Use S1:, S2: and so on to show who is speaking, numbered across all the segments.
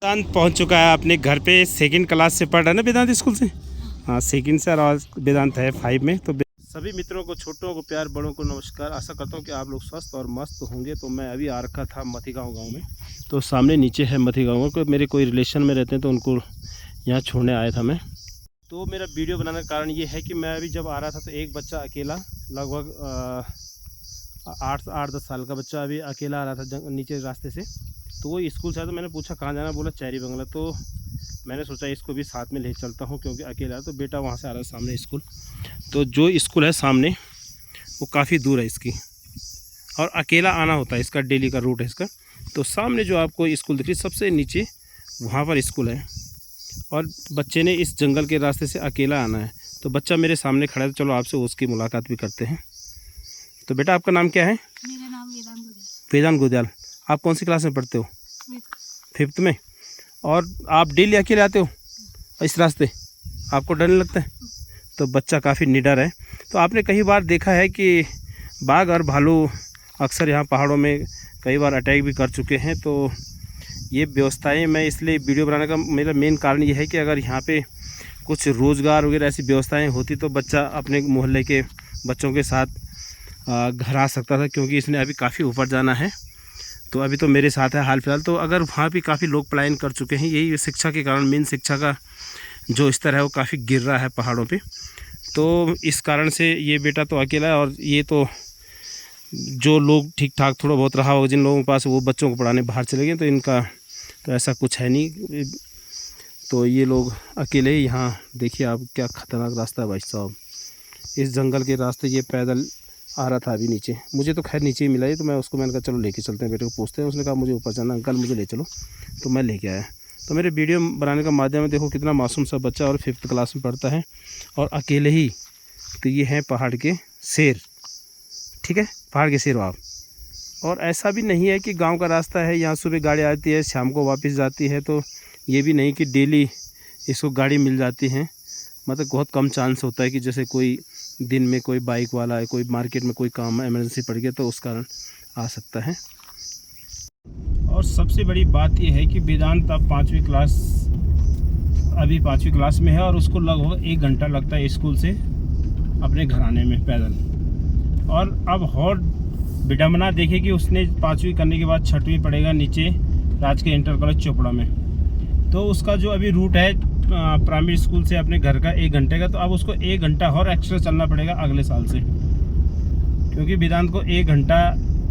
S1: वेदांत पहुंच चुका है अपने घर पे। सेकंड क्लास से पढ़ रहा है ना वेदांत स्कूल से। हाँ सेकंड से, और आज वेदांत है 5 में। तो सभी मित्रों को, छोटों को प्यार, बड़ों को नमस्कार। आशा करता हूँ कि आप लोग स्वस्थ और मस्त होंगे। तो मैं अभी आ रखा था मथीगांव गाँव में। तो सामने नीचे है मथीगांव को, मेरे कोई रिलेशन में रहते हैं तो उनको यहाँ छोड़ने आया था मैं। तो मेरा वीडियो बनाने का कारण ये है कि मैं अभी जब आ रहा था तो एक बच्चा अकेला, लगभग 8-10 साल का बच्चा अभी अकेला आ रहा था नीचे रास्ते से। तो वो स्कूल से आया तो मैंने पूछा कहाँ जाना, बोला चेरी बंगला। तो मैंने सोचा इसको भी साथ में ले चलता हूँ क्योंकि अकेला है। तो बेटा वहाँ से आ रहा है सामने स्कूल। तो जो स्कूल है सामने वो काफ़ी दूर है इसकी, और अकेला आना होता है, इसका डेली का रूट है इसका। तो सामने जो आपको स्कूल दिख रही है सबसे नीचे, वहाँ पर स्कूल है। और बच्चे ने इस जंगल के रास्ते से अकेला आना है। तो बच्चा मेरे सामने खड़ा है, तो चलो आपसे उसकी मुलाकात भी करते हैं। तो बेटा आपका नाम क्या है?
S2: मेरा नाम वेदांत गुदियाल।
S1: वेदांत गुदियाल। आप कौन सी क्लास में पढ़ते हो? 5th में। और आप डेली अकेले आते हो इस रास्ते, आपको डर नहीं लगता है? तो बच्चा काफ़ी निडर है। तो आपने कई बार देखा है कि बाघ और भालू अक्सर यहाँ पहाड़ों में कई बार अटैक भी कर चुके हैं। तो ये व्यवस्थाएं, मैं इसलिए वीडियो बनाने का मेरा मेन कारण ये है कि अगर यहाँ पे कुछ रोज़गार वगैरह ऐसी व्यवस्थाएं होती तो बच्चा अपने मोहल्ले के बच्चों के साथ घर आ सकता था, क्योंकि इसने अभी काफ़ी ऊपर जाना है। तो अभी तो मेरे साथ है हाल फिलहाल। तो अगर वहाँ भी काफ़ी लोग पलायन कर चुके हैं, यही शिक्षा के कारण, मेन शिक्षा का जो स्तर है वो काफ़ी गिर रहा है पहाड़ों पे। तो इस कारण से ये बेटा तो अकेला है, और ये तो जो लोग ठीक ठाक थोड़ा बहुत रहा होगा जिन लोगों के पास, वो बच्चों को पढ़ाने बाहर चले गए। तो इनका तो ऐसा कुछ है नहीं। तो ये लोग अकेले ही यहाँ, देखिए आप क्या ख़तरनाक रास्ता है भाई साहब। इस जंगल के रास्ते ये पैदल आ रहा था अभी नीचे। मुझे तो खैर नीचे ही मिला है, तो मैं उसको, मैंने कहा चलो लेके चलते हैं, बेटे को पूछते हैं। उसने कहा मुझे ऊपर जाना अंकल, मुझे ले चलो। तो मैं लेके आया। तो मेरे वीडियो बनाने का माध्यम है, देखो कितना मासूम सा बच्चा, और 5th क्लास में पढ़ता है और अकेले ही। तो ये हैं पहाड़ के शेर, ठीक है, पहाड़ के शेर आप। और ऐसा भी नहीं है कि गाँव का रास्ता है, यहाँ सुबह गाड़ी आती है शाम को वापस जाती है। तो ये भी नहीं कि डेली इसको गाड़ी मिल जाती है। मतलब बहुत कम चांस होता है कि जैसे कोई दिन में कोई बाइक वाला है, कोई मार्केट में कोई काम इमरजेंसी पड़ गया तो उस कारण आ सकता है। और सबसे बड़ी बात यह है कि वेदांत अब 5वीं क्लास, अभी 5वीं क्लास में है, और उसको लगभग 1 घंटा लगता है स्कूल से अपने घर आने में पैदल। और अब और विडम्बना देखे कि उसने 5वीं करने के बाद 6वीं पढ़ेगा नीचे राजकीय इंटर कॉलेज चोपड़ा में। तो उसका जो अभी रूट है प्राइमरी स्कूल से अपने घर का 1 घंटे का, तो अब उसको 1 घंटा और एक्स्ट्रा चलना पड़ेगा अगले साल से, क्योंकि वेदांत को 1 घंटा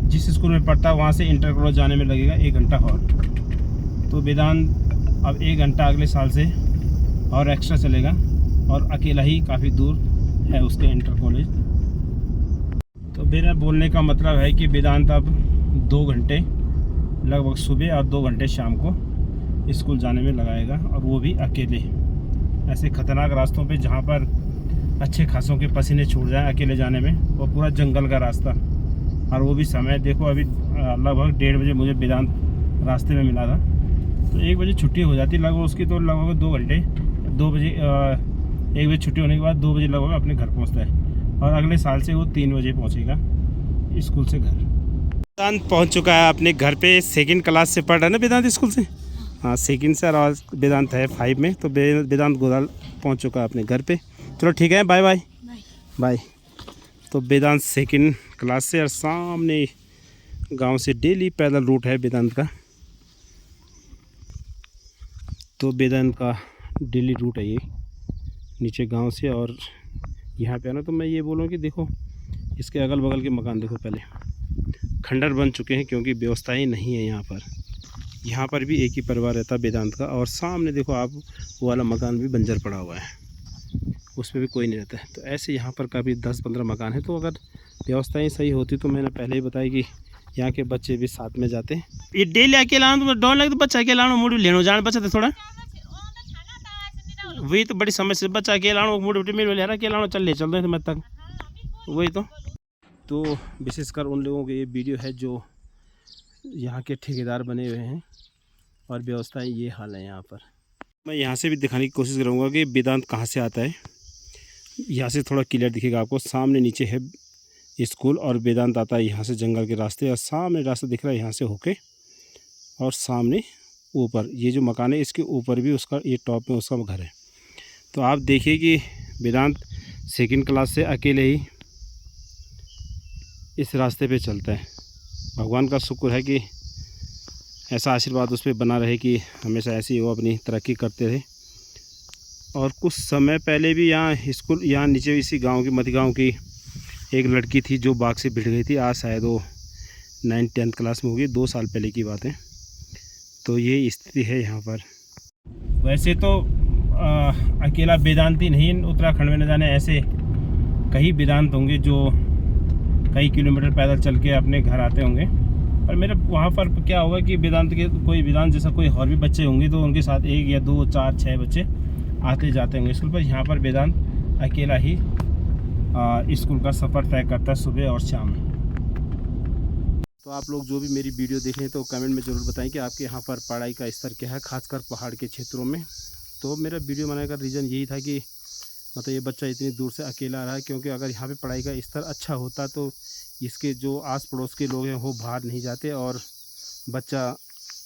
S1: जिस स्कूल में पढ़ता है वहाँ से इंटर कॉलेज जाने में लगेगा 1 घंटा और। तो वेदांत अब 1 घंटा अगले साल से और एक्स्ट्रा चलेगा, और अकेला ही काफ़ी दूर है उसके इंटर कॉलेज। तो मेरा बोलने का मतलब है कि वेदांत अब 2 घंटे लगभग सुबह और 2 घंटे शाम को स्कूल जाने में लगाएगा, और वो भी अकेले। ऐसे ख़तरनाक रास्तों पे जहाँ पर अच्छे खासों के पसीने छूट जाएं अकेले जाने में, वो पूरा जंगल का रास्ता। और वो भी समय देखो, अभी लगभग 1:30 बजे मुझे वेदांत रास्ते में मिला था। तो 1 बजे छुट्टी हो जाती लगभग उसकी, तो लगभग 2 घंटे, 2 बजे 1 बजे छुट्टी होने के बाद 2 बजे लगभग अपने घर पहुँचता है। और अगले साल से वो 3 बजे पहुँचेगा स्कूल से घर। वेदांत पहुँच चुका है अपने घर पे। सेकंड क्लास से पढ़ रहा है ना वेदांत स्कूल से। हाँ सेकंड से, और आज वेदांत है 5 में। तो वेदांत गुदियाल पहुँच चुका है अपने घर पे। चलो ठीक है, बाय बाय बाय। तो वेदांत सेकंड क्लास से, और सामने गांव से डेली पैदल रूट है वेदांत का। तो वेदांत का डेली रूट है ये नीचे गांव से, और यहाँ पे आना। तो मैं ये बोलूँ कि देखो इसके अगल बगल के मकान देखो, पहले खंडर बन चुके हैं क्योंकि व्यवस्थाएं नहीं है यहाँ पर। यहाँ पर भी एक ही परिवार रहता है वेदांत का, और सामने देखो आप वो वाला मकान भी बंजर पड़ा हुआ है, उस पर भी कोई नहीं रहता है। तो ऐसे यहाँ पर काफ़ी 10-15 मकान है। तो अगर व्यवस्थाएं सही होती तो मैंने पहले ही बताया कि यहाँ के बच्चे भी साथ में जाते हैं। ये डेली अकेला तो डर लगता, बच्चा अकेला मुड़ लेनो जान बच्चा तो थोड़ा वही तो बड़ी समस्या। बच्चा अकेला मुड़ मेरे अकेला चल ले चल रहे थे मैं तक, वही तो विशेषकर उन लोगों के ये वीडियो है जो यहाँ के ठेकेदार बने हुए हैं, और व्यवस्थाएं ये हाल है यहाँ पर। मैं यहाँ से भी दिखाने की कोशिश करूँगा कि वेदांत कहाँ से आता है। यहाँ से थोड़ा क्लियर दिखेगा आपको। सामने नीचे है स्कूल, और वेदांत आता है यहाँ से जंगल के रास्ते, और सामने रास्ता दिख रहा है यहाँ से होके, और सामने ऊपर ये जो मकान है इसके ऊपर भी उसका ये टॉप में उसका घर है। तो आप देखिए कि वेदांत सेकंड क्लास से अकेले ही इस रास्ते पे चलता है। भगवान का शुक्र है कि ऐसा आशीर्वाद उस पर बना रहे कि हमेशा ऐसे ही वो अपनी तरक्की करते रहे। और कुछ समय पहले भी यहाँ स्कूल यहाँ नीचे इसी गांव की मध्य गाँव की एक लड़की थी जो बाग से भिड़ गई थी। आज शायद वो 9th-10th क्लास में होगी, 2 साल पहले की बात है। तो ये स्थिति है यहाँ पर। वैसे तो अकेला वेदांती नहीं, उत्तराखंड में न जाने ऐसे कई वेदांत होंगे जो कई किलोमीटर पैदल चल के अपने घर आते होंगे। पर मेरे वहाँ पर क्या होगा कि वेदांत के कोई वेदांत जैसा कोई और भी बच्चे होंगे तो उनके साथ 1 या 2 4 6 बच्चे आते जाते होंगे स्कूल पर। यहाँ पर वेदांत अकेला ही स्कूल का सफ़र तय करता है सुबह और शाम। तो आप लोग जो भी मेरी वीडियो देख रहे हैं तो कमेंट में ज़रूर बताएं कि आपके यहाँ पर पढ़ाई का स्तर क्या है, खासकर पहाड़ के क्षेत्रों में। तो मेरा वीडियो बनाने का रीज़न यही था कि मतलब ये बच्चा इतनी दूर से अकेला रहा है, क्योंकि अगर यहाँ पे पढ़ाई का स्तर अच्छा होता तो इसके जो आस पड़ोस के लोग हैं वो बाहर नहीं जाते और बच्चा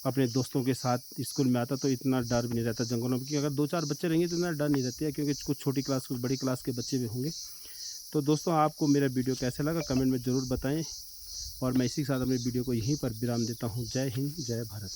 S1: अपने दोस्तों के साथ स्कूल में आता तो इतना डर भी नहीं रहता जंगलों में। क्योंकि अगर 2-4 बच्चे रहेंगे तो इतना डर नहीं रहती है, क्योंकि कुछ छोटी क्लास कुछ बड़ी क्लास के बच्चे भी होंगे। तो दोस्तों आपको मेरा वीडियो कैसा लगा कमेंट में ज़रूर बताएं और मैं इसी के साथ अपने वीडियो को यहीं पर विराम देता हूँ। जय हिंद, जय भारत।